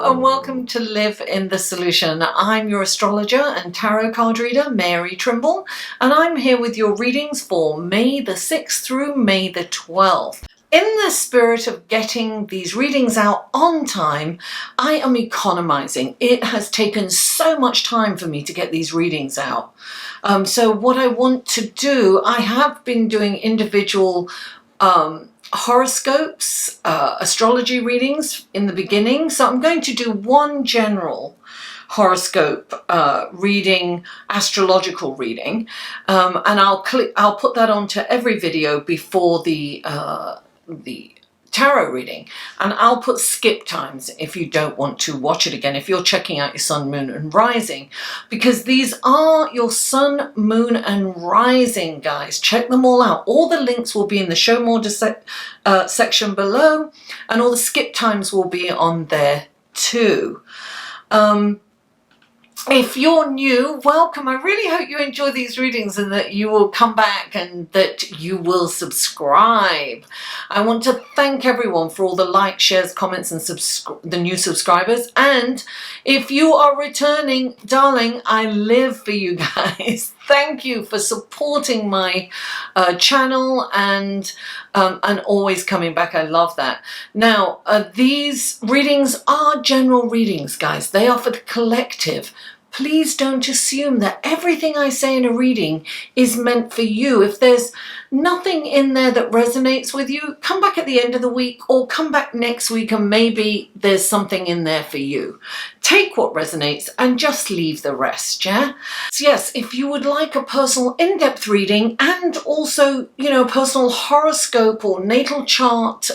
Hello and welcome to Live in the Solution. I'm your astrologer and tarot card reader, Mary Trimble, and I'm here with your readings for May the 6th through May the 12th. In the spirit of getting these readings out on time, I am economizing. It has taken so much time for me to get these readings out. So what I want to do, I have been doing individual horoscopes, astrology readings in the beginning. So I'm going to do one general horoscope reading, astrological reading, and I'll put that onto every video before the tarot reading, and I'll put skip times if you don't want to watch it again, if you're checking out your sun, moon and rising, because these are your sun, moon and rising, guys. Check them all out. All the links will be in the show more section below, and all the skip times will be on there too. If you're new, welcome. I really hope you enjoy these readings and that you will come back and that you will subscribe. I want to thank everyone for all the likes, shares, comments and the new subscribers. And if you are returning, darling, I live for you guys. Thank you for supporting my channel and always coming back. I love that. Now, these readings are general readings, guys. They are for the collective. Please don't assume that everything I say in a reading is meant for you. If there's nothing in there that resonates with you, come back at the end of the week or come back next week and maybe there's something in there for you. Take what resonates and just leave the rest, yeah? So yes, if you would like a personal in-depth reading and also, you know, personal horoscope or natal chart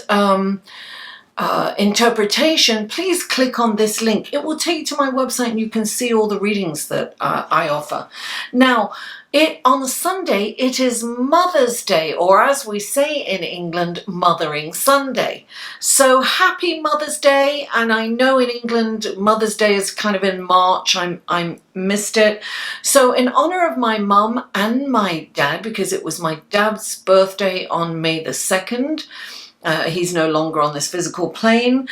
interpretation, please click on this link. It will take you to my website and you can see all the readings that I offer. Now, on Sunday, it is Mother's Day, or as we say in England, Mothering Sunday. So happy Mother's Day. And I know in England, Mother's Day is kind of in March. I missed it. So in honor of my mum and my dad, because it was my dad's birthday on May the 2nd, he's no longer on this physical plane.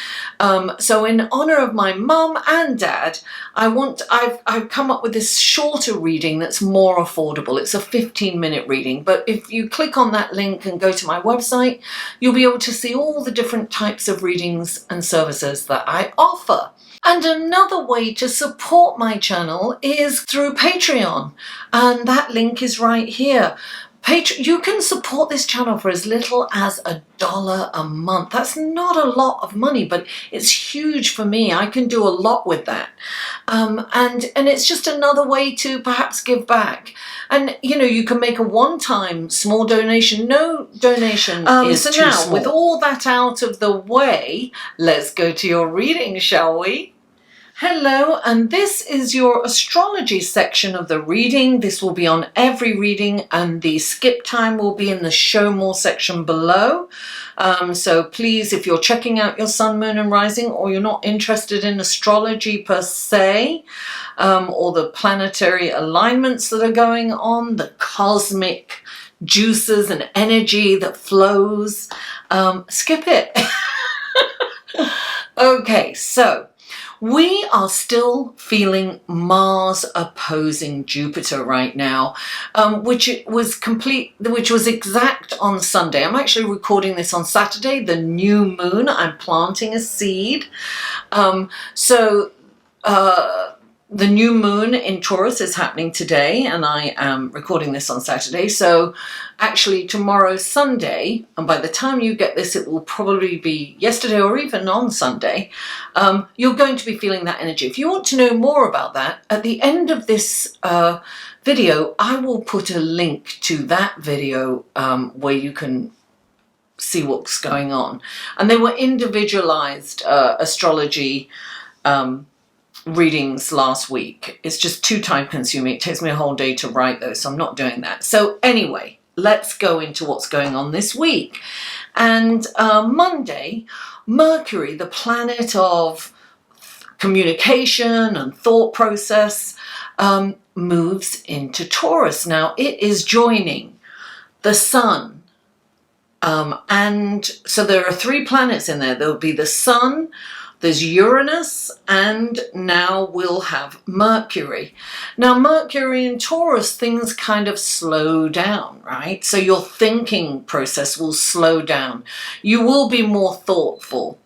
So in honor of my mum and dad, I've come up with this shorter reading that's more affordable. It's a 15-minute reading, but if you click on that link and go to my website, you'll be able to see all the different types of readings and services that I offer. And another way to support my channel is through Patreon, and that link is right here. You can support this channel for as little as $1 a month. That's not a lot of money, but it's huge for me. I can do a lot with that. And it's just another way to perhaps give back. And, you know, you can make a one-time small donation. No donation is too small. With all that out of the way, let's go to your reading, shall we? Hello, and this is your astrology section of the reading. This will be on every reading and the skip time will be in the show more section below. So please, if you're checking out your sun, moon and rising, or you're not interested in astrology per se, or the planetary alignments that are going on, the cosmic juices and energy that flows, skip it. Okay, so we are still feeling Mars opposing Jupiter right now, which was exact on Sunday. I'm actually recording this on Saturday, the new moon. I'm planting a seed. The new moon in Taurus is happening today, and I am recording this on Saturday. So actually tomorrow's Sunday, and by the time you get this, it will probably be yesterday or even on Sunday. You're going to be feeling that energy. If you want to know more about that, at the end of this video, I will put a link to that video where you can see what's going on. And they were individualized astrology readings last week. It's just too time consuming. It takes me a whole day to write those, so I'm not doing that. So anyway, let's go into what's going on this week. And Monday, Mercury, the planet of communication and thought process, moves into Taurus. Now it is joining the sun. And so there are 3 planets in there. There'll be the sun, There's Uranus, and now we'll have Mercury. Now, Mercury in Taurus, things kind of slow down, right? So your thinking process will slow down. You will be more thoughtful.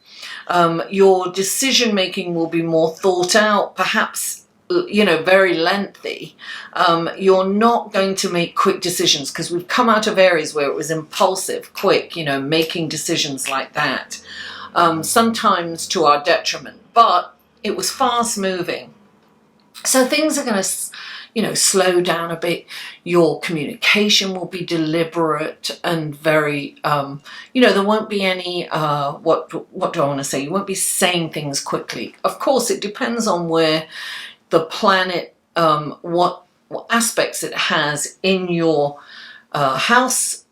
Your decision making will be more thought out, perhaps, you know, very lengthy. You're not going to make quick decisions, because we've come out of Aries where it was impulsive, quick, you know, making decisions like that. Sometimes to our detriment, but it was fast moving. So things are going to, you know, slow down a bit. Your communication will be deliberate and very, you know, there won't be any, what do I want to say? You won't be saying things quickly. Of course, it depends on where the planet, what aspects it has in your house,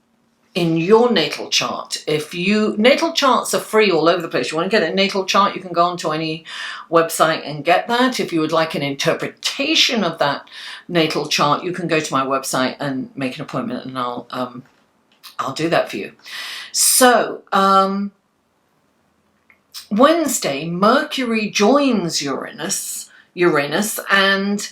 in your natal chart. Natal charts are free all over the place. You want to get a natal chart, you can go onto any website and get that. If you would like an interpretation of that natal chart, you can go to my website and make an appointment, and I'll do that for you. So Wednesday, Mercury joins Uranus, and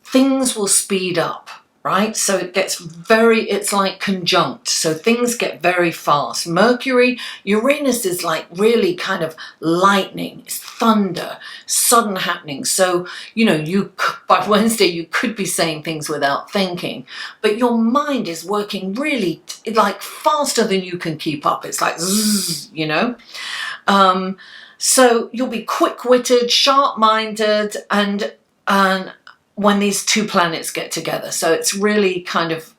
things will speed up. Right? So it gets it's like conjunct. So things get very fast. Mercury, Uranus is like really kind of lightning, it's thunder, sudden happening. So, you know, by Wednesday, you could be saying things without thinking, but your mind is working really like faster than you can keep up. It's like, zzz, you know? So you'll be quick-witted, sharp-minded, and when these two planets get together. So it's really kind of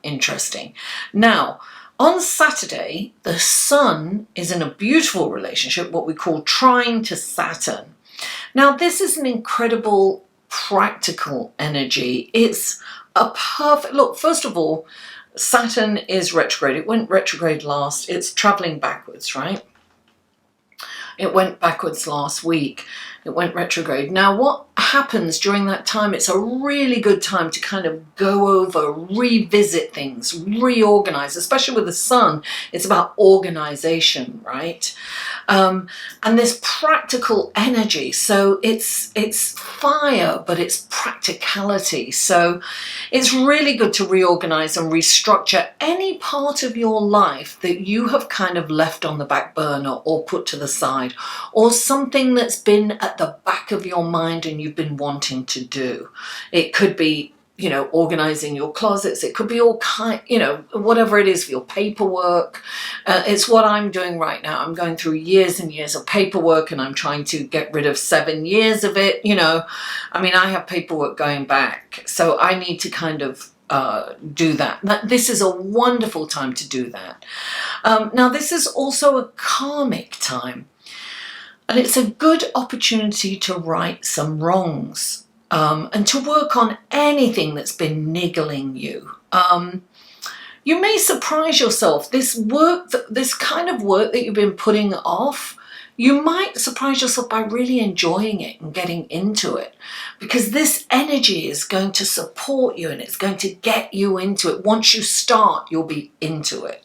interesting. Now, on Saturday, the Sun is in a beautiful relationship, what we call trine to Saturn. Now, this is an incredible practical energy. It's a perfect, look, first of all, Saturn is retrograde. It went retrograde last. It's traveling backwards, right? It went backwards last week. It went retrograde. Now, what happens during that time, it's a really good time to kind of go over, revisit things, reorganize, especially with the Sun. It's about organization, right? And this practical energy. So it's fire, but it's practicality. So it's really good to reorganize and restructure any part of your life that you have kind of left on the back burner or put to the side, or something that's been at the back of your mind and you've been wanting to do. It could be, you know, organizing your closets. It could be all kind, you know, whatever it is for your paperwork. It's what I'm doing right now. I'm going through years and years of paperwork, and I'm trying to get rid of 7 years of it. You know, I mean, I have paperwork going back, so I need to kind of do that. This is a wonderful time to do that. Now, this is also a karmic time. And it's a good opportunity to right some wrongs and to work on anything that's been niggling you. You may surprise yourself. This kind of work that you've been putting off, you might surprise yourself by really enjoying it and getting into it, because this energy is going to support you and it's going to get you into it. Once you start, you'll be into it.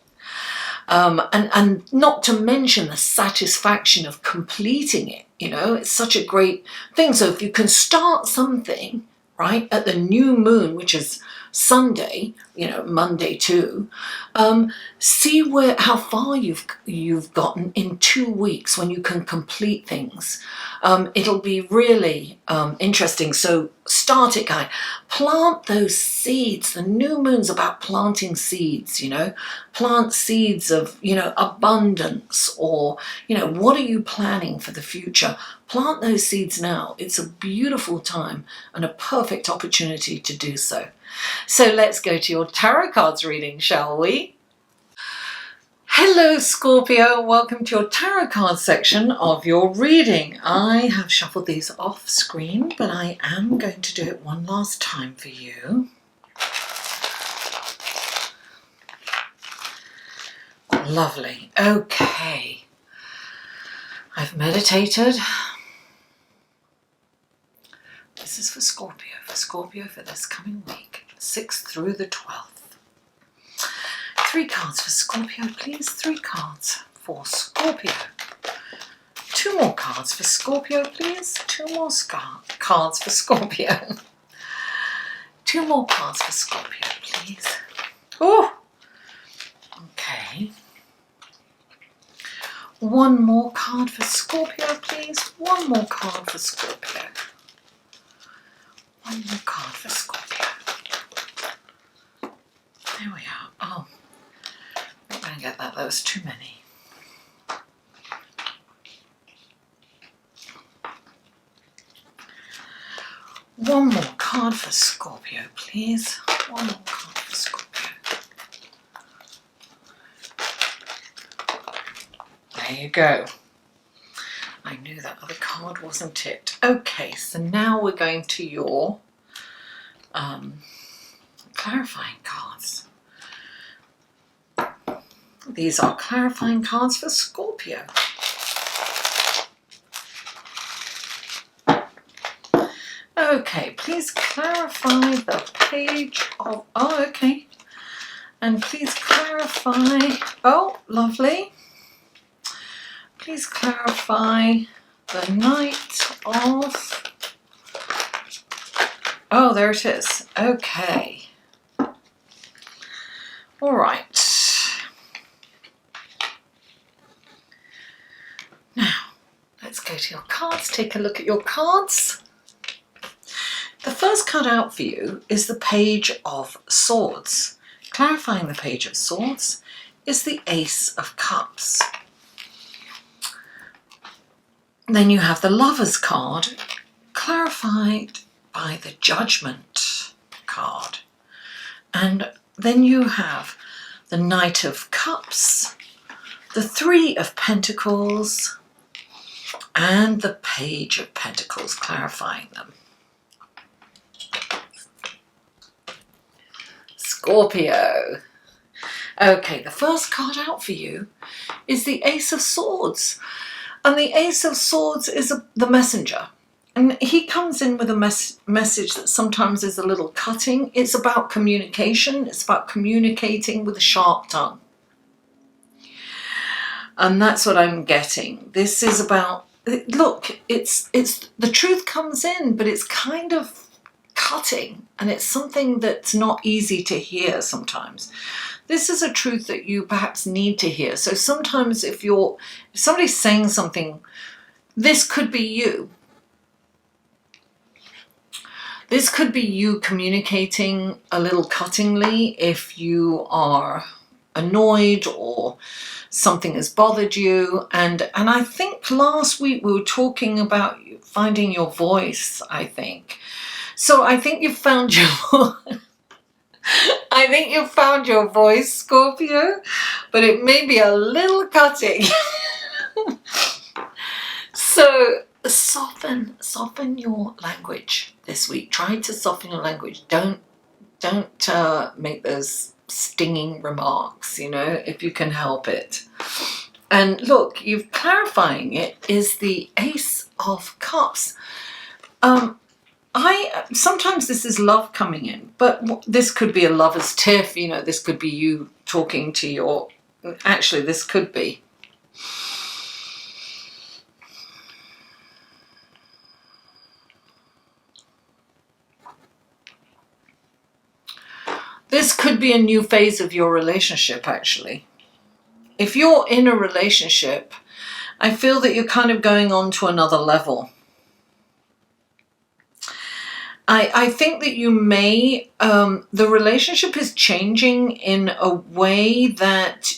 And not to mention the satisfaction of completing it, you know, it's such a great thing. So if you can start something, right, at the new moon, which is Sunday, you know, Monday too, see how far you've gotten in 2 weeks when you can complete things. It'll be really interesting. So start it, guys. Plant those seeds. The new moon's about planting seeds, you know. Plant seeds of, you know, abundance, or, you know, what are you planning for the future? Plant those seeds now. It's a beautiful time and a perfect opportunity to do so. So let's go to your tarot cards reading, shall we? Hello Scorpio, welcome to your tarot card section of your reading. I have shuffled these off screen, but I am going to do it one last time for you. Lovely. Okay. I've meditated. This is for Scorpio for this coming week, 6th through the 12th. 3 cards for Scorpio, please. 3 cards for Scorpio. 2 more cards for Scorpio, please. 2 more cards for Scorpio. 2 more cards for Scorpio, please. Oh, okay. 1 more card for Scorpio, please. 1 more card for Scorpio. 1 more card for Scorpio. There we are. Oh, I'm going to get that. That was too many. One more card for Scorpio, please. 1 more card for Scorpio. There you go. I knew that other card wasn't it. Okay, so now we're going to your clarifying cards. These are clarifying cards for Scorpio. Okay, please clarify the page of, oh, okay. And please clarify, oh, lovely. Please clarify the Knight of, oh, there it is. Okay. All right. Now, let's go to your cards, take a look at your cards. The first card out for you is the Page of Swords. Clarifying the Page of Swords is the Ace of Cups. Then you have the Lovers card, clarified by the Judgment card. And then you have the Knight of Cups, the 3 of Pentacles, and the Page of Pentacles, clarifying them. Scorpio. Okay, the first card out for you is the Ace of Swords. And the Ace of Swords is the messenger. And he comes in with a message that sometimes is a little cutting. It's about communication. It's about communicating with a sharp tongue. And that's what I'm getting. This is about, look, it's the truth comes in, but it's kind of cutting, and it's something that's not easy to hear sometimes. This is a truth that you perhaps need to hear. So sometimes if somebody's saying something, this could be you. This could be you communicating a little cuttingly if you are annoyed or something has bothered you. And I think last week we were talking about finding your voice, I think. So I think you found your I think you found your voice, Scorpio, but it may be a little cutting. So soften your language this week. Try to soften your language. Don't make those stinging remarks, you know, if you can help it. And look, you're clarifying it is the Ace of Cups. Sometimes this is love coming in, but this could be a lover's tiff, you know, this could be you talking to your, actually this could be. This could be a new phase of your relationship, actually. If you're in a relationship, I feel that you're kind of going on to another level. I think that you may, the relationship is changing in a way that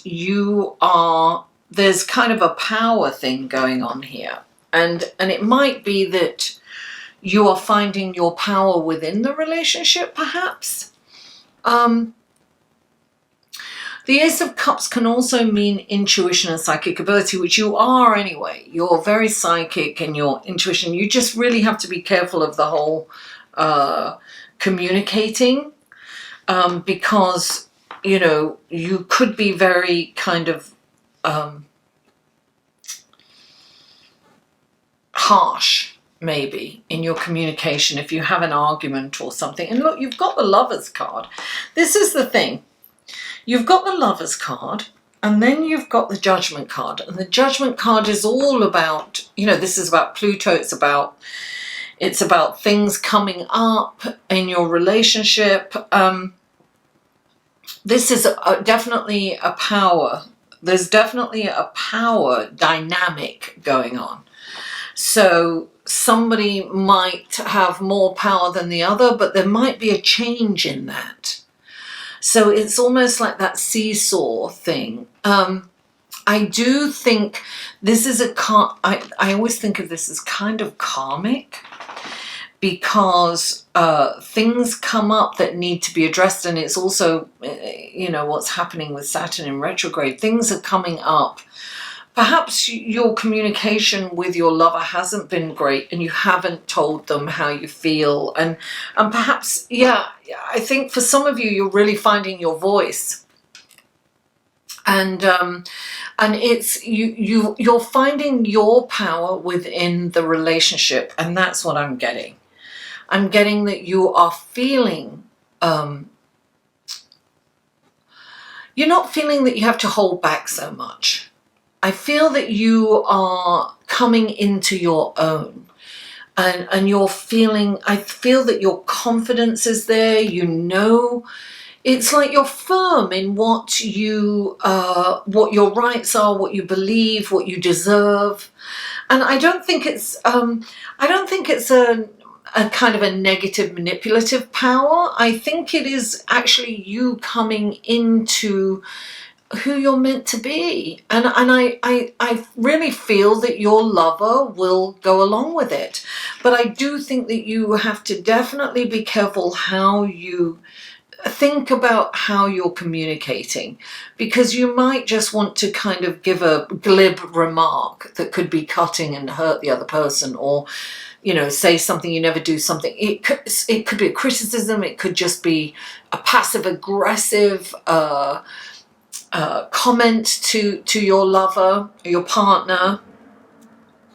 there's kind of a power thing going on here. And it might be that you are finding your power within the relationship, perhaps. The Ace of Cups can also mean intuition and psychic ability, which you are anyway. You're very psychic in your intuition. You just really have to be careful of the whole communicating, because, you know, you could be very kind of harsh, maybe, in your communication if you have an argument or something. And look, you've got the Lovers card. This is the thing. You've got the Lovers card, And then you've got the Judgment card. And the Judgment card is all about, you know, this is about Pluto. It's about things coming up in your relationship. This is definitely a power. There's definitely a power dynamic going on. So somebody might have more power than the other, but there might be a change in that. So it's almost like that seesaw thing. I do think this is I always think of this as kind of karmic, because things come up that need to be addressed. And it's also, you know, what's happening with Saturn in retrograde. Things are coming up. Perhaps your communication with your lover hasn't been great and you haven't told them how you feel. And perhaps, yeah, I think for some of you, you're really finding your voice. And it's you're finding your power within the relationship. And that's what I'm getting. I'm getting that you are feeling, you're not feeling that you have to hold back so much. I feel that you are coming into your own, and you're feeling, I feel that your confidence is there, you know, it's like you're firm in what your rights are, what you believe, what you deserve. And I don't think it's a kind of a negative manipulative power. I think it is actually you coming into who you're meant to be. And I really feel that your lover will go along with it. But I do think that you have to definitely be careful how you think about how you're communicating, because you might just want to kind of give a glib remark that could be cutting and hurt the other person, or, you know, say something, you never do something. It could be a criticism. It could just be a passive aggressive comment to your lover, your partner,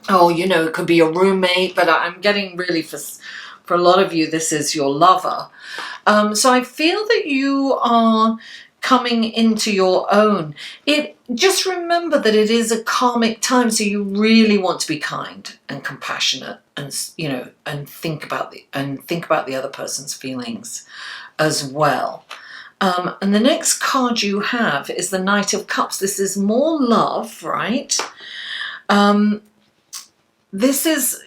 or, you know, it could be your roommate. But I'm getting really for a lot of you, this is your lover. So I feel that you are coming into your own. Just remember that it is a karmic time, so you really want to be kind and compassionate, and, you know, and think about the other person's feelings as well. And the next card you have is the Knight of Cups. This is more love, right? This is,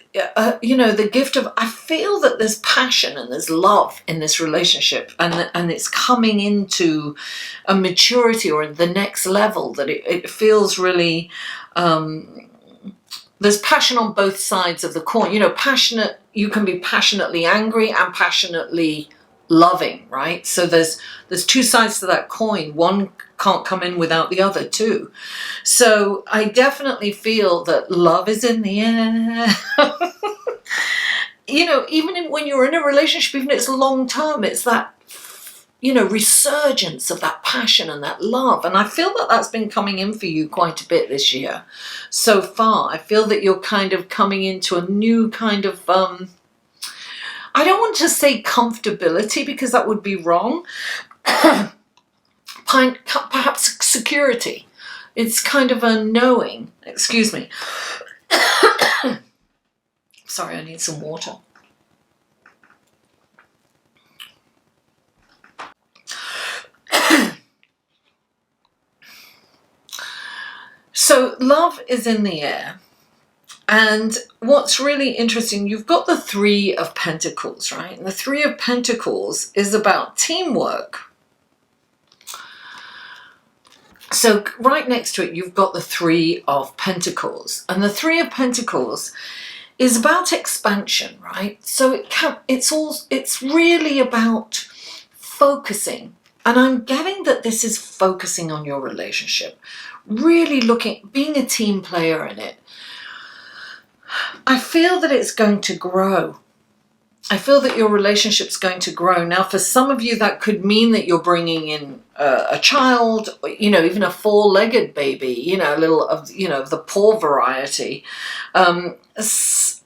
you know, the gift of, I feel that there's passion and there's love in this relationship, and it's coming into a maturity or the next level, that it feels really, there's passion on both sides of the coin. You know, passionate, you can be passionately angry and passionately loving, right? So there's two sides to that coin. One can't come in without the other too. So I definitely feel that love is in the air. You know, even when you're in a relationship, even if it's long term, it's that, you know, resurgence of that passion and that love. And I feel that that's been coming in for you quite a bit this year so far. I feel that you're kind of coming into a new kind of, I don't want to say comfortability, because that would be wrong. Perhaps security. It's kind of a knowing. Excuse me. Sorry, I need some water. So love is in the air. And what's really interesting, you've got the Three of Pentacles, right? And the Three of Pentacles is about teamwork. So right next to it, you've got the Three of Pentacles. And the Three of Pentacles is about expansion, right? So it's really about focusing. And I'm getting that this is focusing on your relationship, really being a team player in it. I feel that it's going to grow. I feel that your relationship's going to grow. Now, for some of you, that could mean that you're bringing in a child, you know, even a four-legged baby, you know, a little of, you know, the poor variety.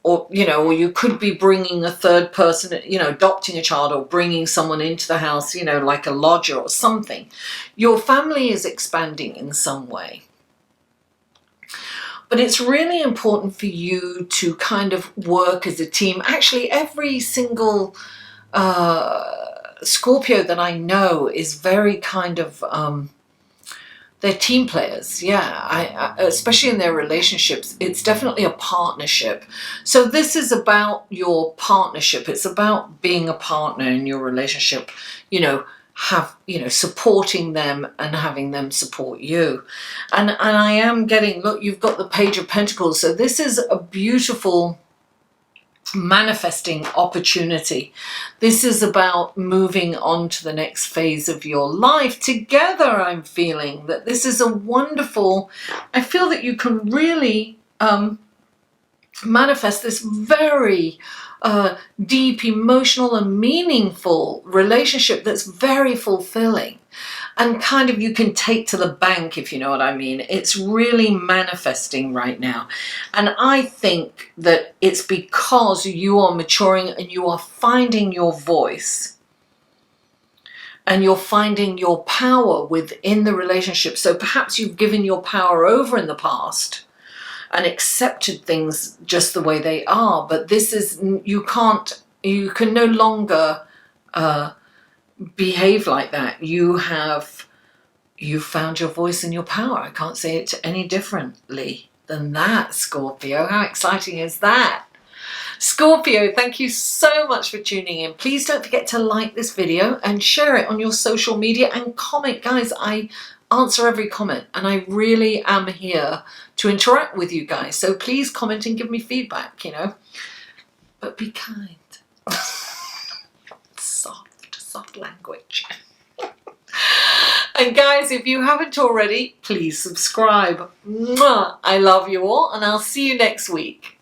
Or, you know, or you could be bringing a third person, you know, adopting a child or bringing someone into the house, you know, like a lodger or something. Your family is expanding in some way. But it's really important for you to kind of work as a team. Actually, every single Scorpio that I know is very kind of, they're team players. Yeah, especially in their relationships. It's definitely a partnership. So this is about your partnership. It's about being a partner in your relationship, you know, supporting them and having them support you. And I am getting, look, you've got the Page of Pentacles. So this is a beautiful manifesting opportunity. This is about moving on to the next phase of your life together. I'm feeling that this is a wonderful, I feel that you can really manifest this very deep, emotional and meaningful relationship that's very fulfilling and kind of you can take to the bank, if you know what I mean. It's really manifesting right now. And I think that it's because you are maturing and you are finding your voice and you're finding your power within the relationship. So perhaps you've given your power over in the past and accepted things just the way they are. But this is, you can no longer behave like that. You found your voice and your power. I can't say it any differently than that, Scorpio. How exciting is that? Scorpio, thank you so much for tuning in. Please don't forget to like this video and share it on your social media and comment. Guys, I answer every comment and I really am here to interact with you guys. So please comment and give me feedback, you know. But be kind. Soft language. And guys, if you haven't already, please subscribe. Mwah! I love you all and I'll see you next week.